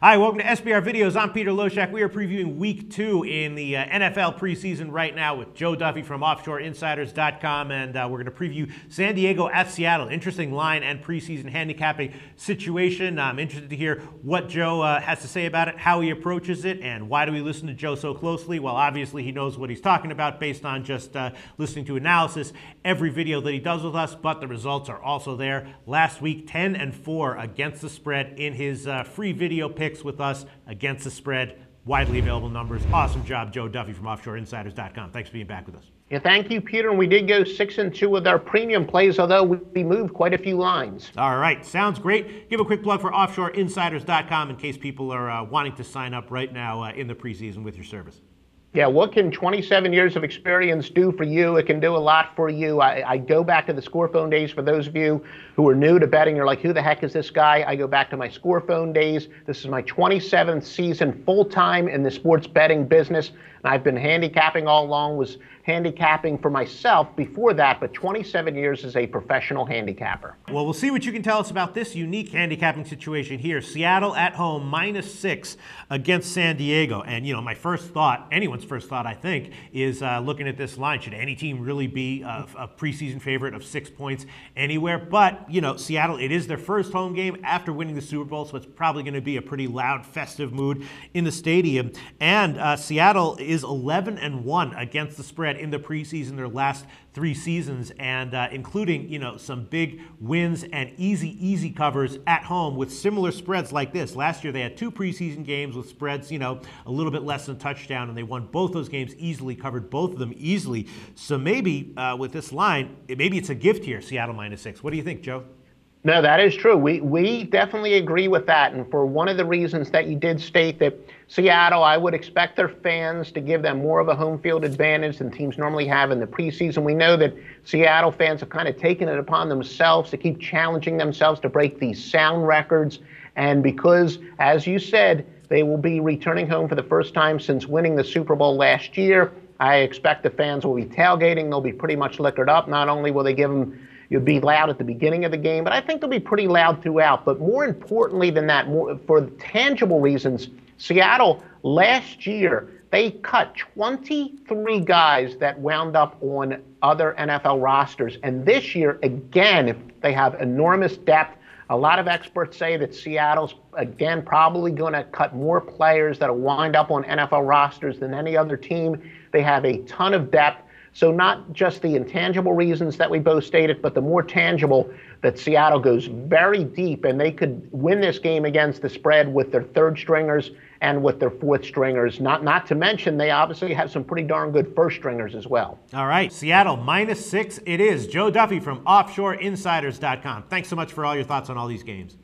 Hi, welcome to SBR Videos. I'm Peter Loshak. We are previewing Week 2 in the NFL preseason right now with Joe Duffy from OffshoreInsiders.com, and we're going to preview San Diego at Seattle. Interesting line and preseason handicapping situation. I'm interested to hear what Joe has to say about it, how he approaches it, and why do we listen to Joe so closely? Well, obviously he knows what he's talking about based on just listening to analysis every video that he does with us, but the results are also there. Last week, 10-4 against the spread in his free video pick with us against the spread. Widely available numbers. Awesome job, Joe Duffy from OffshoreInsiders.com. Thanks for being back with us. Yeah, thank you, Peter. And we did go 6-2 with our premium plays, although we moved quite a few lines. All right, sounds great. Give a quick plug for OffshoreInsiders.com in case people are wanting to sign up right now in the preseason with your service. Yeah, what can 27 years of experience do for you? It can do a lot for you. I go back to the Scorephone days. For those of you who are new to betting, you're like, who the heck is this guy? I go back to my Scorephone days. This is my 27th season full-time in the sports betting business. And I've been handicapping all along, was handicapping for myself before that, but 27 years as a professional handicapper. Well, we'll see what you can tell us about this unique handicapping situation here. Seattle at home, -6 against San Diego. And, you know, my first thought, anyone's first thought, I think, is looking at this line. Should any team really be a preseason favorite of 6 points anywhere? But, you know, Seattle, it is their first home game after winning the Super Bowl, so it's probably going to be a pretty loud, festive mood in the stadium. And Seattle is 11-1 against the spread in the preseason, their last 3 seasons, and including, you know, some big wins and easy covers at home with similar spreads like this. Last year they had 2 preseason games with spreads, you know, a little bit less than a touchdown, and they won both those games easily, covered both of them easily. So maybe with this line, maybe it's a gift here, Seattle -6. What do you think, Joe? No, that is true. We definitely agree with that. And for one of the reasons that you did state that Seattle, I would expect their fans to give them more of a home field advantage than teams normally have in the preseason. We know that Seattle fans have kind of taken it upon themselves to keep challenging themselves to break these sound records. And because, as you said, they will be returning home for the first time since winning the Super Bowl last year, I expect the fans will be tailgating. They'll be pretty much liquored up. Not only will they give them You'll be loud at the beginning of the game, but I think they'll be pretty loud throughout. But more importantly than that, for tangible reasons, Seattle last year, they cut 23 guys that wound up on other NFL rosters. And this year, again, they have enormous depth. A lot of experts say that Seattle's, again, probably going to cut more players that will wind up on NFL rosters than any other team. They have a ton of depth. So not just the intangible reasons that we both stated, but the more tangible that Seattle goes very deep, and they could win this game against the spread with their 3rd stringers and with their 4th stringers. Not to mention they obviously have some pretty darn good 1st stringers as well. All right, Seattle -6 it is. Joe Duffy from OffshoreInsiders.com. Thanks so much for all your thoughts on all these games.